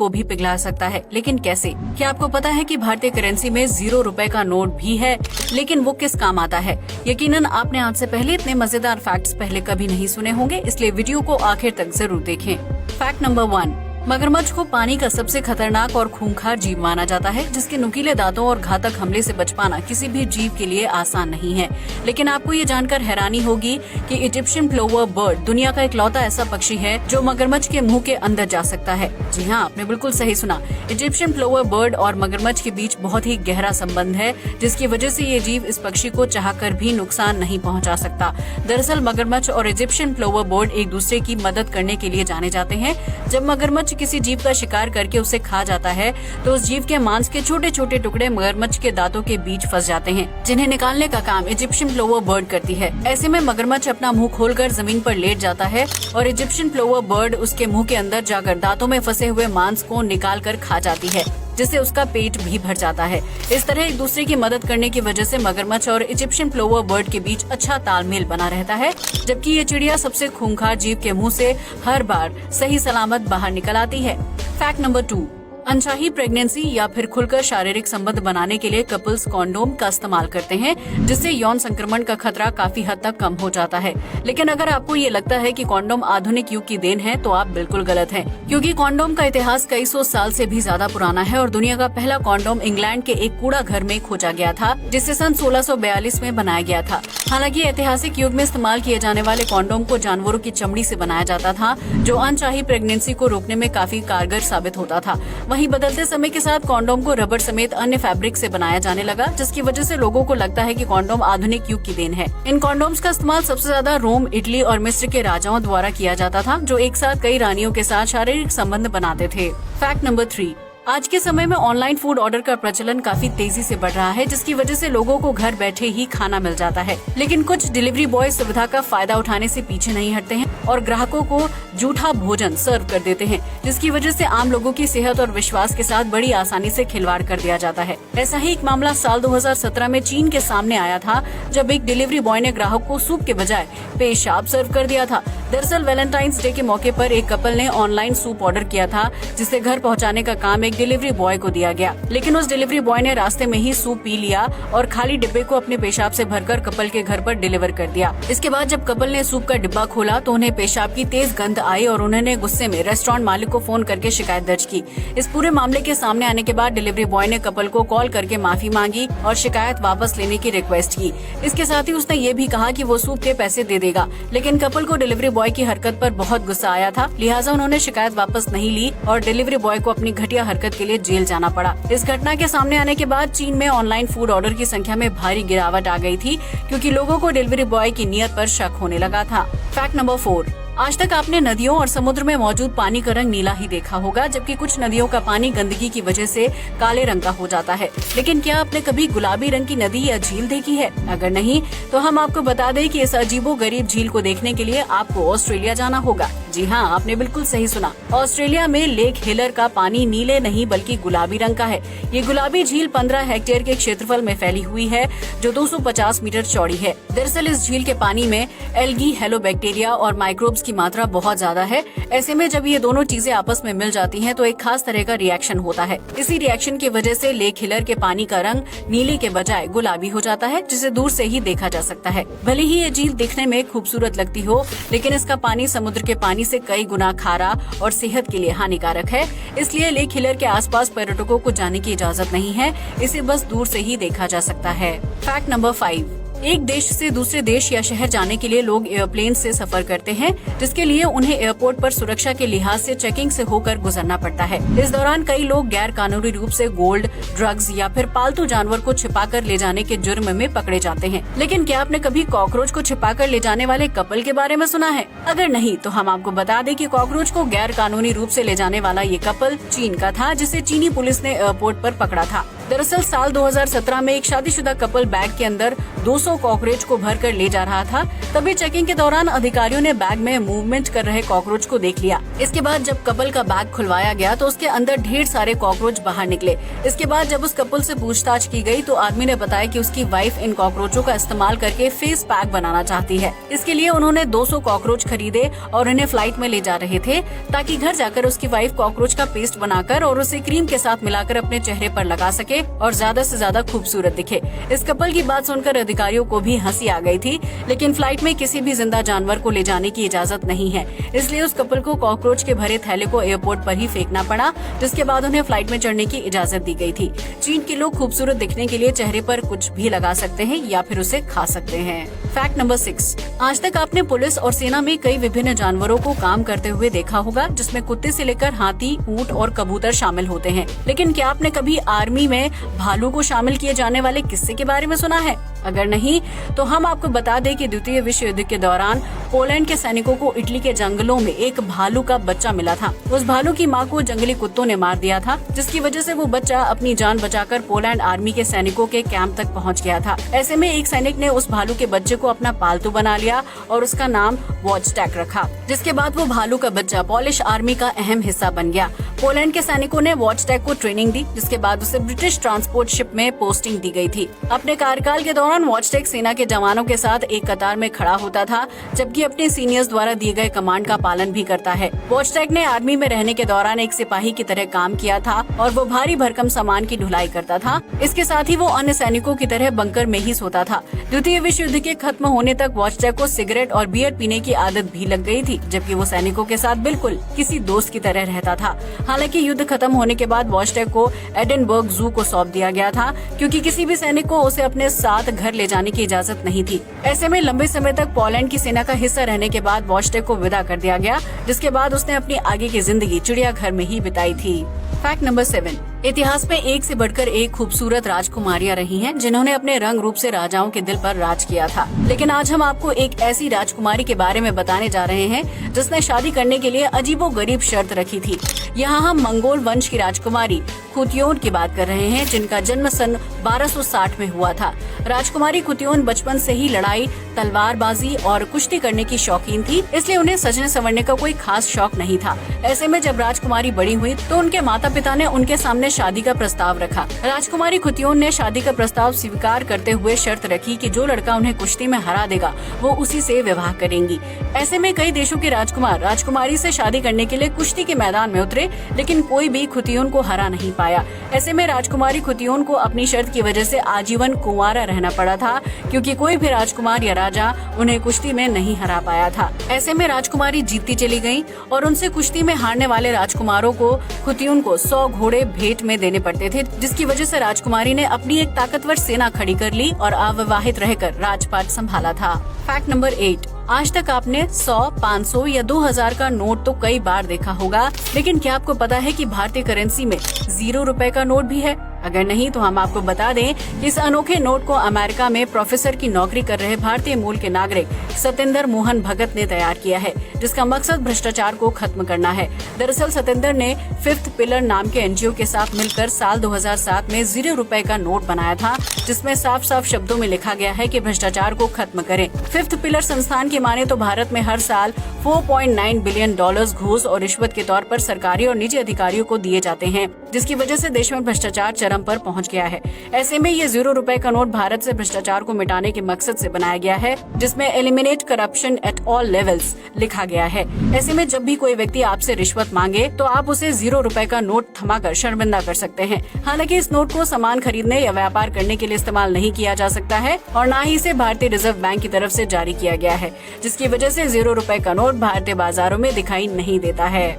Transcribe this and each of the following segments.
को भी पिघला सकता है, लेकिन कैसे? क्या आपको पता है कि भारतीय करेंसी में 0 रुपए का नोट भी है, लेकिन वो किस काम आता है? यकीनन आपने आज से पहले इतने मजेदार फैक्ट्स पहले कभी नहीं सुने होंगे, इसलिए वीडियो को आखिर तक जरूर देखें। फैक्ट नंबर 1, मगरमच्छ को पानी का सबसे खतरनाक और खूंखार जीव माना जाता है, जिसके नुकीले दांतों और घातक हमले से बच पाना किसी भी जीव के लिए आसान नहीं है। लेकिन आपको ये जानकर हैरानी होगी कि इजिप्शियन प्लोवर बर्ड दुनिया का इकलौता ऐसा पक्षी है जो मगरमच्छ के मुंह के अंदर जा सकता है। जी हाँ, आपने बिल्कुल सही सुना। इजिप्शियन प्लोवर बर्ड और मगरमच्छ के बीच बहुत ही गहरा संबंध है, जिसकी वजह से ये जीव इस पक्षी को चाहकर भी नुकसान नहीं पहुँचा सकता। दरअसल मगरमच्छ और इजिप्शियन प्लोवर बर्ड एक दूसरे की मदद करने के लिए जाने जाते हैं। जब मगरमच्छ किसी जीव का शिकार करके उसे खा जाता है तो उस जीव के मांस के छोटे छोटे टुकड़े मगरमच्छ के दांतों के बीच फंस जाते हैं, जिन्हें निकालने का काम इजिप्शियन प्लोवर बर्ड करती है। ऐसे में मगरमच्छ अपना मुंह खोलकर जमीन पर लेट जाता है और इजिप्शियन प्लोवर बर्ड उसके मुंह के अंदर जाकर दांतों में फंसे हुए मांस को निकाल कर खा जाती है, जिससे उसका पेट भी भर जाता है। इस तरह एक दूसरे की मदद करने की वजह से मगरमच्छ और इजिप्शियन प्लोवर बर्ड के बीच अच्छा तालमेल बना रहता है, जबकि ये चिड़िया सबसे खूंखार जीव के मुंह से हर बार सही सलामत बाहर निकल आती है। फैक्ट नंबर 2, अनचाही प्रेगनेंसी या फिर खुलकर शारीरिक संबंध बनाने के लिए कपल्स कॉन्डोम का इस्तेमाल करते हैं, जिससे यौन संक्रमण का खतरा काफी हद तक कम हो जाता है। लेकिन अगर आपको ये लगता है कि कॉन्डोम आधुनिक युग की देन है, तो आप बिल्कुल गलत हैं, क्योंकि कॉन्डोम का इतिहास कई सौ साल से भी ज्यादा पुराना है और दुनिया का पहला कॉन्डोम इंग्लैंड के एक कूड़ा घर में खोजा गया था, जिसे सन 1642 में बनाया गया था। हालांकि ऐतिहासिक युग में इस्तेमाल किए जाने वाले कॉन्डोम को जानवरों की चमड़ी से बनाया जाता था, जो अनचाही प्रेगनेंसी को रोकने में काफी कारगर साबित होता था। वहीं बदलते समय के साथ कॉन्डोम को रबर समेत अन्य फैब्रिक से बनाया जाने लगा, जिसकी वजह से लोगों को लगता है कि कॉन्डोम आधुनिक युग की देन है। इन कॉन्डोम्स का इस्तेमाल सबसे ज्यादा रोम, इटली और मिस्र के राजाओं द्वारा किया जाता था, जो एक साथ कई रानियों के साथ शारीरिक संबंध बनाते थे। फैक्ट नंबर 3, आज के समय में ऑनलाइन फूड ऑर्डर का प्रचलन काफी तेजी से बढ़ रहा है, जिसकी वजह से लोगों को घर बैठे ही खाना मिल जाता है। लेकिन कुछ डिलीवरी बॉय सुविधा का फायदा उठाने से पीछे नहीं हटते हैं और ग्राहकों को झूठा भोजन सर्व कर देते हैं, जिसकी वजह से आम लोगों की सेहत और विश्वास के साथ बड़ी आसानी से खिलवाड़ कर दिया जाता है। ऐसा ही एक मामला साल 2017 में चीन के सामने आया था, जब एक डिलीवरी बॉय ने ग्राहक को सूप के बजाय पेशाब सर्व कर दिया था। दरअसल वैलेंटाइंस डे के मौके पर एक कपल ने ऑनलाइन सूप ऑर्डर किया था, जिसे घर पहुंचाने का काम एक डिलीवरी बॉय को दिया गया। लेकिन उस डिलीवरी बॉय ने रास्ते में ही सूप पी लिया और खाली डिब्बे को अपने पेशाब से भरकर कपल के घर पर डिलीवर कर दिया। इसके बाद जब कपल ने सूप का डिब्बा खोला तो उन्हें पेशाब की तेज गंध आई और उन्होंने गुस्से में रेस्टोरेंट मालिक को फोन करके शिकायत दर्ज की। इस पूरे मामले के सामने आने के बाद डिलीवरी बॉय ने कपल को कॉल करके माफी मांगी और शिकायत वापस लेने की रिक्वेस्ट की। इसके साथ ही उसने ये भी कहा कि वो सूप के पैसे दे देगा, लेकिन कपल को डिलीवरी बॉय की हरकत पर बहुत गुस्सा आया था, लिहाजा उन्होंने शिकायत वापस नहीं ली और डिलीवरी बॉय को अपनी घटिया हरकत के लिए जेल जाना पड़ा। इस घटना के सामने आने के बाद चीन में ऑनलाइन फूड ऑर्डर की संख्या में भारी गिरावट आ गई थी, क्योंकि लोगों को डिलीवरी बॉय की नीयत पर शक होने लगा था। फैक्ट नंबर 4, आज तक आपने नदियों और समुद्र में मौजूद पानी का रंग नीला ही देखा होगा, जबकि कुछ नदियों का पानी गंदगी की वजह से काले रंग का हो जाता है। लेकिन क्या आपने कभी गुलाबी रंग की नदी या झील देखी है? अगर नहीं तो हम आपको बता दें कि इस अजीबोगरीब झील को देखने के लिए आपको ऑस्ट्रेलिया जाना होगा। जी हाँ, आपने बिल्कुल सही सुना। ऑस्ट्रेलिया में लेक हेलर का पानी नीले नहीं बल्कि गुलाबी रंग का है। ये गुलाबी झील 15 हेक्टेयर के क्षेत्रफल में फैली हुई है, जो 250 मीटर चौड़ी है। दरअसल इस झील के पानी में एल्गी, हेलोबैक्टीरिया और माइक्रोब्स की मात्रा बहुत ज्यादा है। ऐसे में जब ये दोनों चीजें आपस में मिल जाती हैं, तो एक खास तरह का रिएक्शन होता है। इसी रिएक्शन की वजह से लेक हिलर के पानी का रंग नीले के बजाय गुलाबी हो जाता है, जिसे दूर से ही देखा जा सकता है। भले ही ये झील दिखने में खूबसूरत लगती हो, लेकिन इसका पानी समुद्र के पानी से कई गुना खारा और सेहत के लिए हानिकारक है। इसलिए लेक हिलर के आसपास पर्यटकों को जाने की इजाजत नहीं है, इसे बस दूर से ही देखा जा सकता है। फैक्ट नंबर 5, एक देश से दूसरे देश या शहर जाने के लिए लोग एयरप्लेन से सफर करते हैं, जिसके लिए उन्हें एयरपोर्ट पर सुरक्षा के लिहाज से चेकिंग से होकर गुजरना पड़ता है। इस दौरान कई लोग गैर कानूनी रूप से गोल्ड, ड्रग्स या फिर पालतू जानवर को छिपाकर ले जाने के जुर्म में पकड़े जाते हैं। लेकिन क्या आपने कभी कॉकरोच को छिपाकर ले जाने वाले कपल के बारे में सुना है? अगर नहीं तो हम आपको बता दें कि कॉकरोच को गैर कानूनी रूप से ले जाने वाला ये कपल चीन का था, जिसे चीनी पुलिस ने एयरपोर्ट पर पकड़ा था। दरअसल साल 2017 में एक शादीशुदा कपल बैग के अंदर 200 कॉकरोच को भर कर ले जा रहा था। तभी चेकिंग के दौरान अधिकारियों ने बैग में मूवमेंट कर रहे कॉकरोच को देख लिया। इसके बाद जब कपल का बैग खुलवाया गया तो उसके अंदर ढेर सारे कॉकरोच बाहर निकले। इसके बाद जब उस कपल से पूछताछ की गई तो आदमी ने बताया कि उसकी वाइफ इन कॉकरोचों का इस्तेमाल करके फेस पैक बनाना चाहती है। इसके लिए उन्होंने 200 कॉकरोच खरीदे और इन्हें फ्लाइट में ले जा रहे थे ताकि घर जाकर उसकी वाइफ कॉकरोच का पेस्ट बनाकर और उसे क्रीम के साथ मिलाकर अपने चेहरे पर लगा सके और ज्यादा से ज्यादा खूबसूरत दिखे। इस कपल की बात सुनकर अधिकारियों को भी हंसी आ गई थी, लेकिन फ्लाइट में किसी भी जिंदा जानवर को ले जाने की इजाजत नहीं है, इसलिए उस कपल को कॉकरोच के भरे थैले को एयरपोर्ट पर ही फेंकना पड़ा, जिसके बाद उन्हें फ्लाइट में चढ़ने की इजाजत दी गई थी। चीन के लोग खूबसूरत दिखने के लिए चेहरे पर कुछ भी लगा सकते हैं या फिर उसे खा सकते हैं। फैक्ट नंबर 6, आज तक आपने पुलिस और सेना में कई विभिन्न जानवरों को काम करते हुए देखा होगा, जिसमें कुत्ते से लेकर हाथी, ऊंट और कबूतर शामिल होते हैं। लेकिन क्या आपने कभी आर्मी में भालू को शामिल किए जाने वाले किस्से के बारे में सुना है? अगर नहीं तो हम आपको बता दें कि द्वितीय विश्व युद्ध के दौरान पोलैंड के सैनिकों को इटली के जंगलों में एक भालू का बच्चा मिला था। उस भालू की मां को जंगली कुत्तों ने मार दिया था, जिसकी वजह से वो बच्चा अपनी जान बचाकर पोलैंड आर्मी के सैनिकों के कैंप तक पहुंच गया था। ऐसे में एक सैनिक ने उस भालू के बच्चे को अपना पालतू बना लिया और उसका नाम वॉचटैग रखा, जिसके बाद वो भालू का बच्चा पोलिश आर्मी का अहम हिस्सा बन गया। पोलैंड के सैनिकों ने वॉचटैग को ट्रेनिंग दी, जिसके बाद उसे ब्रिटिश ट्रांसपोर्ट शिप में पोस्टिंग दी गई थी। अपने कार्यकाल के दौरान वॉचटैग सेना के जवानों के साथ एक कतार में खड़ा होता था, जबकि अपने सीनियर्स द्वारा दिए गए कमांड का पालन भी करता है। वॉचटैग ने आर्मी में रहने के दौरान एक सिपाही की तरह काम किया था और वो भारी भरकम सामान की ढुलाई करता था। इसके साथ ही वो अन्य सैनिकों की तरह बंकर में ही सोता था। द्वितीय विश्व युद्ध के खत्म होने तक वॉचटैग को सिगरेट और बियर पीने की आदत भी लग गई थी, जबकि वो सैनिकों के साथ बिल्कुल किसी दोस्त की तरह रहता था। हालांकि युद्ध खत्म होने के बाद वॉचटैग को एडिनबर्ग जू को सौंप दिया गया था, क्योंकि किसी भी सैनिक को उसे अपने साथ घर ले जाने की इजाजत नहीं थी। ऐसे में लंबे समय तक पोलैंड की सेना का हिस्सा रहने के बाद वॉचटैग को विदा कर दिया गया, जिसके बाद उसने अपनी आगे की जिंदगी चिड़ियाघर में ही बिताई थी। फैक्ट नंबर 7, इतिहास में एक से बढ़कर एक खूबसूरत राजकुमारियां रही हैं, जिन्होंने अपने रंग रूप से राजाओं के दिल पर राज किया था। लेकिन आज हम आपको एक ऐसी राजकुमारी के बारे में बताने जा रहे हैं जिसने शादी करने के लिए अजीबोगरीब शर्त रखी थी। यहाँ हम मंगोल वंश की राजकुमारी खुतियोन की बात कर रहे हैं, जिनका जन्म सन 1260 में हुआ था। राजकुमारी खुतियोन बचपन से ही लड़ाई, तलवारबाजी और कुश्ती करने की शौकीन थी, इसलिए उन्हें सजने संवरने का कोई खास शौक नहीं था। ऐसे में जब राजकुमारी बड़ी हुई तो उनके माता पिता ने उनके सामने शादी का प्रस्ताव रखा। राजकुमारी खुतियोन ने शादी का प्रस्ताव स्वीकार करते हुए शर्त रखी कि जो लड़का उन्हें कुश्ती में हरा देगा वो उसी से विवाह करेंगी। ऐसे में कई देशों के राजकुमार राजकुमारी से शादी करने के लिए कुश्ती के मैदान में उतरे, लेकिन कोई भी खुतियोन को हरा नहीं पाया। ऐसे में राजकुमारी खुतियोन को अपनी शर्त की वजह से आजीवन कुंवारा रहना पड़ा था, क्योंकि कोई भी राजकुमार या राजा उन्हें कुश्ती में नहीं हरा पाया था। ऐसे में राजकुमारी जीतती चली गयी और उनसे कुश्ती में हारने वाले राजकुमारों को खुतियोन को 100 घोड़े भेंट में देने पड़ते थे, जिसकी वजह से राजकुमारी ने अपनी एक ताकतवर सेना खड़ी कर ली और अविवाहित रहकर राजपाट संभाला था। फैक्ट नंबर 8, आज तक आपने 100, 500 या 2000 का नोट तो कई बार देखा होगा, लेकिन क्या आपको पता है कि भारतीय करेंसी में 0 रुपए का नोट भी है? अगर नहीं तो हम आपको बता दें कि इस अनोखे नोट को अमेरिका में प्रोफेसर की नौकरी कर रहे भारतीय मूल के नागरिक सत्येंद्र मोहन भगत ने तैयार किया है, जिसका मकसद भ्रष्टाचार को खत्म करना है। दरअसल सत्येंद्र ने 5th पिलर नाम के एनजीओ के साथ मिलकर साल 2007 में 0 रुपए का नोट बनाया था, जिसमें साफ साफ शब्दों में लिखा गया है कि भ्रष्टाचार को खत्म करें। 5th पिलर संस्थान की माने तो भारत में हर साल $4.9 बिलियन घूस और रिश्वत के तौर पर सरकारी और निजी अधिकारियों को दिए जाते हैं, जिसकी वजह से देश में भ्रष्टाचार चरम पर पहुंच गया है। ऐसे में ये 0 रुपए का नोट भारत से भ्रष्टाचार को मिटाने के मकसद से बनाया गया है, जिसमें eliminate corruption at all levels लिखा गया है। ऐसे में जब भी कोई व्यक्ति आपसे रिश्वत मांगे तो आप उसे 0 रुपए का नोट थमाकर शर्मिंदा कर सकते हैं। हालांकि इस नोट को सामान खरीदने या व्यापार करने के लिए इस्तेमाल नहीं किया जा सकता है और न ही इसे भारतीय रिजर्व बैंक की तरफ से जारी किया गया है, जिसकी वजह से 0 रुपए का नोट भारतीय बाजारों में दिखाई नहीं देता है।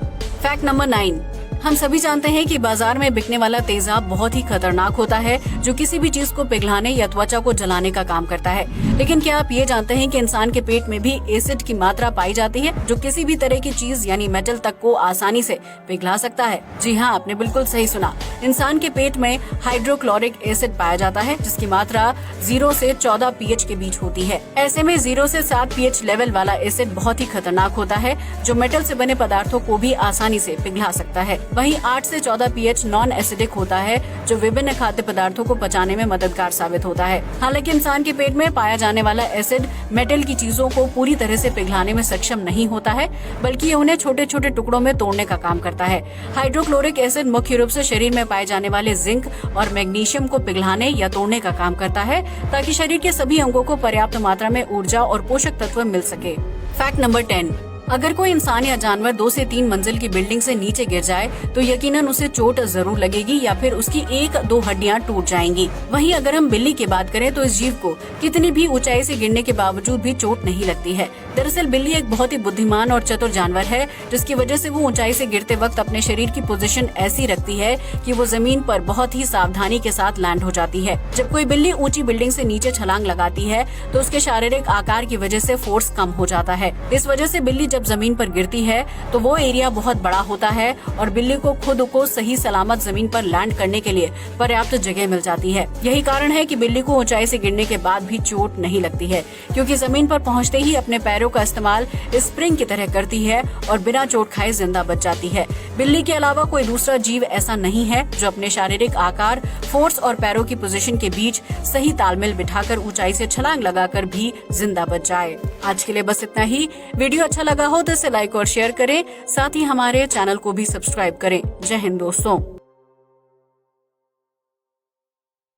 फैक्ट नंबर 9, हम सभी जानते हैं कि बाजार में बिकने वाला तेजाब बहुत ही खतरनाक होता है, जो किसी भी चीज को पिघलाने या त्वचा को जलाने का काम करता है। लेकिन क्या आप ये जानते हैं कि इंसान के पेट में भी एसिड की मात्रा पाई जाती है, जो किसी भी तरह की चीज यानी मेटल तक को आसानी से पिघला सकता है? जी हाँ, आपने बिल्कुल सही सुना। इंसान के पेट में हाइड्रोक्लोरिक एसिड पाया जाता है, जिसकी मात्रा 0 से 14 pH के बीच होती है। ऐसे में 0 से 7 pH लेवल वाला एसिड बहुत ही खतरनाक होता है, जो मेटल से बने पदार्थों को भी आसानी से पिघला सकता है। वहीं 8 से 14 pH नॉन एसिडिक होता है, जो विभिन्न खाद्य पदार्थों को पचाने में मददगार साबित होता है। हालांकि इंसान के पेट में पाया जाने वाला एसिड मेटल की चीजों को पूरी तरह से पिघलाने में सक्षम नहीं होता है, बल्कि ये उन्हें छोटे छोटे टुकड़ों में तोड़ने का काम करता है। हाइड्रोक्लोरिक एसिड मुख्य रूप से शरीर में पाए जाने वाले जिंक और मैग्नीशियम को पिघलाने या तोड़ने का काम करता है, ताकि शरीर के सभी अंगों को पर्याप्त मात्रा में ऊर्जा और पोषक तत्व मिल सके। फैक्ट नंबर 10, अगर कोई इंसान या जानवर 2 से 3 मंजिल की बिल्डिंग से नीचे गिर जाए तो यकीनन उसे चोट जरूर लगेगी या फिर उसकी 1-2 हड्डियां टूट जाएंगी। वहीं अगर हम बिल्ली की बात करें तो इस जीव को कितनी भी ऊंचाई से गिरने के बावजूद भी चोट नहीं लगती है। दरअसल बिल्ली एक बहुत ही बुद्धिमान और चतुर जानवर है, जिसकी वजह से वो ऊंचाई से गिरते वक्त अपने शरीर की पोजीशन ऐसी रखती है कि वो जमीन पर बहुत ही सावधानी के साथ लैंड हो जाती है। जब कोई बिल्ली ऊंची बिल्डिंग से नीचे छलांग लगाती है तो उसके शारीरिक आकार की वजह से फोर्स कम हो जाता है। इस वजह से बिल्ली जब जमीन पर गिरती है तो वो एरिया बहुत बड़ा होता है और बिल्ली को खुद को सही सलामत जमीन पर लैंड करने के लिए पर्याप्त जगह मिल जाती है। यही कारण है कि बिल्ली को ऊंचाई से गिरने के बाद भी चोट नहीं लगती है, क्योंकि जमीन पर पहुंचते ही अपने पैरों का इस्तेमाल स्प्रिंग की तरह करती है और बिना चोट खाए जिंदा बच जाती है। बिल्ली के अलावा कोई दूसरा जीव ऐसा नहीं है जो अपने शारीरिक आकार, फोर्स और पैरों की पोजीशन के बीच सही तालमेल बिठाकर ऊंचाई से छलांग लगाकर भी जिंदा बच जाए। आज के लिए बस इतना ही। वीडियो अच्छा लगा हो तो इसे लाइक और शेयर करें, साथ ही हमारे चैनल को भी सब्सक्राइब करें। जय हिंद दोस्तों।